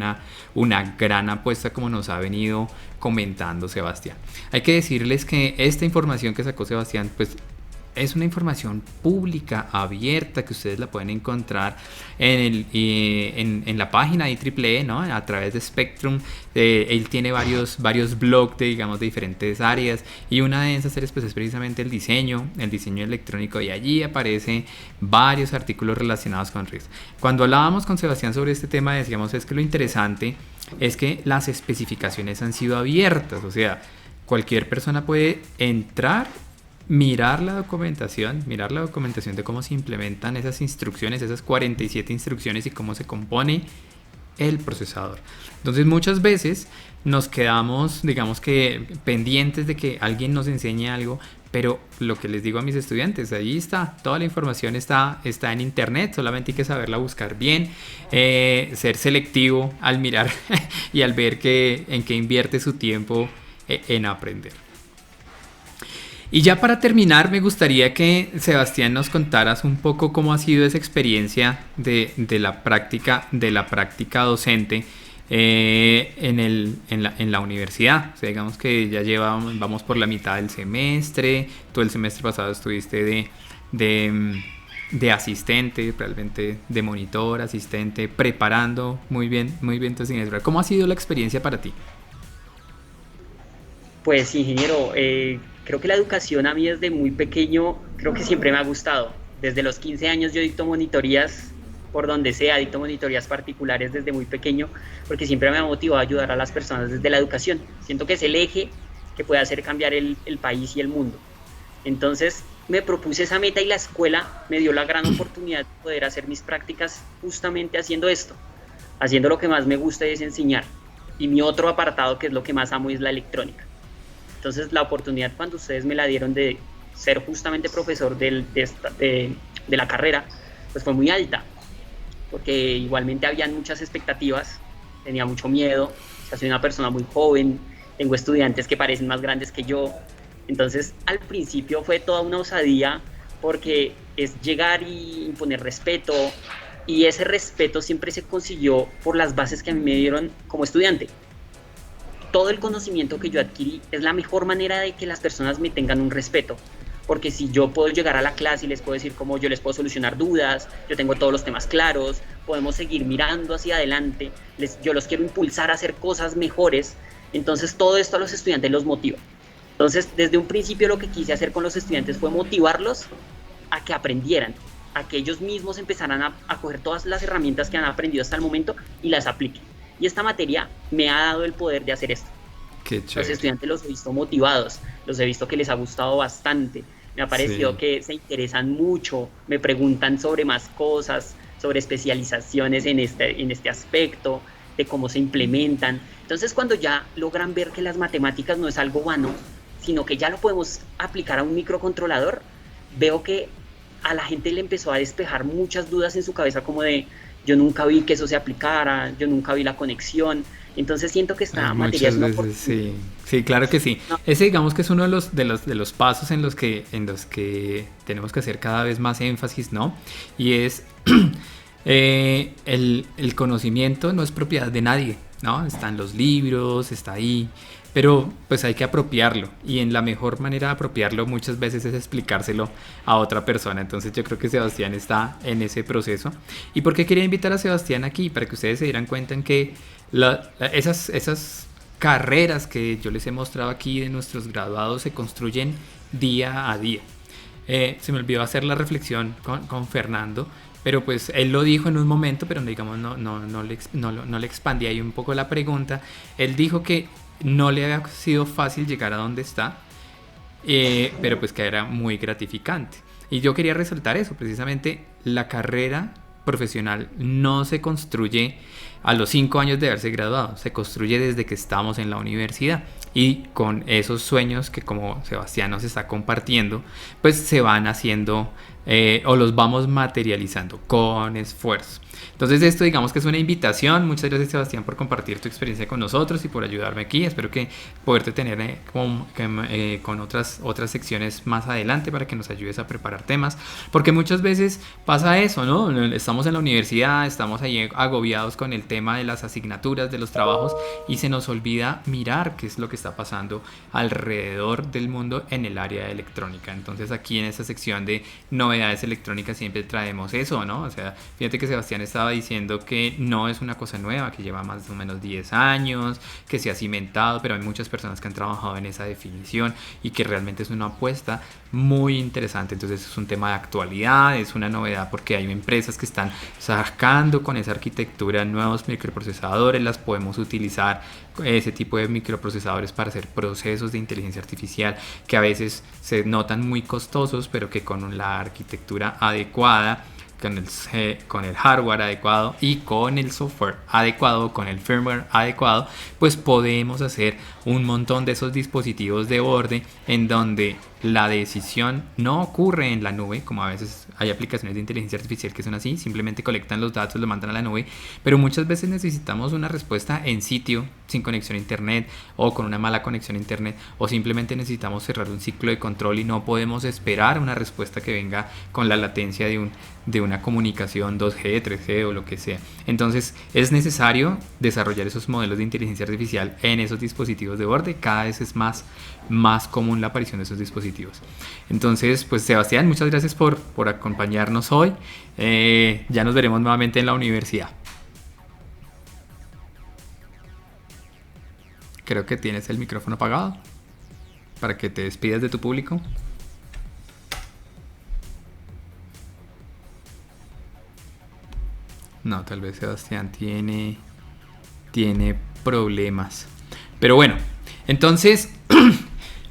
una gran apuesta, como nos ha venido comentando Sebastián. Hay que decirles que esta información que sacó Sebastián pues es una información pública, abierta, que ustedes la pueden encontrar en la página de IEEE, ¿no? A través de Spectrum. Él tiene varios blogs de diferentes áreas, y una de esas áreas pues es precisamente el diseño electrónico, y allí aparecen varios artículos relacionados con RISC. Cuando hablábamos con Sebastián sobre este tema, decíamos es que lo interesante es que las especificaciones han sido abiertas, o sea, cualquier persona puede entrar, mirar la documentación de cómo se implementan esas instrucciones, esas 47 instrucciones, y cómo se compone el procesador. Entonces muchas veces nos quedamos, digamos que pendientes de que alguien nos enseñe algo, pero lo que les digo a mis estudiantes, ahí está, toda la información está en internet, solamente hay que saberla buscar bien, ser selectivo al mirar y al ver en qué invierte su tiempo en aprender. Y ya para terminar, me gustaría que Sebastián nos contaras un poco cómo ha sido esa experiencia de la práctica docente en la universidad. O sea, digamos que ya vamos por la mitad del semestre. Tú el semestre pasado estuviste de asistente, realmente de monitor, asistente, preparando muy bien tu asignatura. ¿Cómo ha sido la experiencia para ti? Pues, ingeniero, creo que la educación a mí desde muy pequeño, creo que siempre me ha gustado. Desde los 15 años yo dicto monitorías por donde sea, dicto monitorías particulares desde muy pequeño, porque siempre me ha motivado a ayudar a las personas desde la educación. Siento que es el eje que puede hacer cambiar el país y el mundo. Entonces me propuse esa meta, y la escuela me dio la gran oportunidad de poder hacer mis prácticas justamente haciendo esto, haciendo lo que más me gusta, y es enseñar. Y mi otro apartado, que es lo que más amo, es la electrónica. Entonces la oportunidad, cuando ustedes me la dieron de ser justamente profesor de la carrera, pues fue muy alta, porque igualmente habían muchas expectativas, tenía mucho miedo. O sea, soy una persona muy joven, tengo estudiantes que parecen más grandes que yo, entonces al principio fue toda una osadía, porque es llegar y imponer respeto, y ese respeto siempre se consiguió por las bases que a mí me dieron como estudiante. Todo el conocimiento que yo adquirí es la mejor manera de que las personas me tengan un respeto, porque si yo puedo llegar a la clase y les puedo decir cómo yo les puedo solucionar dudas, yo tengo todos los temas claros, podemos seguir mirando hacia adelante, yo los quiero impulsar a hacer cosas mejores, Entonces todo esto a los estudiantes los motiva. Entonces desde un principio lo que quise hacer con los estudiantes fue motivarlos a que aprendieran, a que ellos mismos empezaran a coger todas las herramientas que han aprendido hasta el momento y las apliquen. Y esta materia me ha dado el poder de hacer esto. Qué chévere. Los estudiantes los he visto motivados, los he visto que les ha gustado bastante, me ha parecido que se interesan mucho, me preguntan sobre más cosas, sobre especializaciones en este aspecto, de cómo se implementan. Entonces cuando ya logran ver que las matemáticas no es algo vano, sino que ya lo podemos aplicar a un microcontrolador, veo que a la gente le empezó a despejar muchas dudas en su cabeza, como de yo nunca vi que eso se aplicara, yo nunca vi la conexión. Entonces siento que esta materia es una oportunidad. Sí, claro que sí. No. Ese digamos que es uno de los pasos en los que tenemos que hacer cada vez más énfasis, ¿no? Y es el conocimiento no es propiedad de nadie, ¿no? Están los libros, está ahí, pero pues hay que apropiarlo, y en la mejor manera de apropiarlo muchas veces es explicárselo a otra persona. Entonces yo creo que Sebastián está en ese proceso. ¿Y por qué quería invitar a Sebastián aquí? Para que ustedes se dieran cuenta en que esas carreras que yo les he mostrado aquí de nuestros graduados se construyen día a día. Se me olvidó hacer la reflexión con Fernando, pero pues él lo dijo en un momento, pero digamos no le expandí ahí un poco la pregunta. Él dijo que no le había sido fácil llegar a donde está, pero pues que era muy gratificante. Y yo quería resaltar eso, precisamente la carrera profesional no se construye a los 5 años de haberse graduado, se construye desde que estamos en la universidad, y con esos sueños que, como Sebastián nos está compartiendo, pues se van haciendo o los vamos materializando con esfuerzo. Entonces esto digamos que es una invitación. Muchas gracias, Sebastián, por compartir tu experiencia con nosotros y por ayudarme aquí. Espero que poderte tener con otras secciones más adelante para que nos ayudes a preparar temas, porque muchas veces pasa eso, ¿no? Estamos en la universidad, estamos ahí agobiados con el tema de las asignaturas, de los trabajos, y se nos olvida mirar qué es lo que está pasando alrededor del mundo en el área de electrónica. Entonces aquí en esta sección de novedades electrónicas siempre traemos eso, ¿no? O sea, fíjate que Sebastián estaba diciendo que no es una cosa nueva, que lleva más o menos 10 años, que se ha cimentado, pero hay muchas personas que han trabajado en esa definición y que realmente es una apuesta muy interesante. Entonces es un tema de actualidad, es una novedad porque hay empresas que están sacando con esa arquitectura nuevos microprocesadores. Las podemos utilizar, ese tipo de microprocesadores, para hacer procesos de inteligencia artificial que a veces se notan muy costosos, pero que con la arquitectura adecuada, con el hardware adecuado y con el software adecuado, con el firmware adecuado, pues podemos hacer un montón de esos dispositivos de borde en donde la decisión no ocurre en la nube, como a veces hay aplicaciones de inteligencia artificial que son así, simplemente colectan los datos, los mandan a la nube, pero muchas veces necesitamos una respuesta en sitio, sin conexión a internet o con una mala conexión a internet, o simplemente necesitamos cerrar un ciclo de control y no podemos esperar una respuesta que venga con la latencia de una comunicación 2G, 3G o lo que sea. Entonces es necesario desarrollar esos modelos de inteligencia artificial en esos dispositivos de borde. Cada vez es más común la aparición de esos dispositivos. Entonces, pues Sebastián, muchas gracias por acompañarnos hoy. Ya nos veremos nuevamente en la universidad. Creo que tienes el micrófono apagado para que te despidas de tu público. No, tal vez Sebastián tiene problemas. Pero bueno, entonces,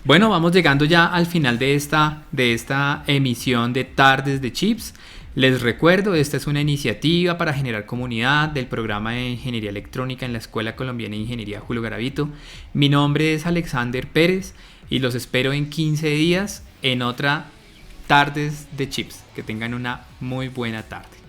bueno, vamos llegando ya al final de esta emisión de Tardes de Chips. Les recuerdo, esta es una iniciativa para generar comunidad del programa de Ingeniería Electrónica en la Escuela Colombiana de Ingeniería Julio Garavito. Mi nombre es Alexander Pérez y los espero en 15 días en otra Tardes de Chips. Que tengan una muy buena tarde.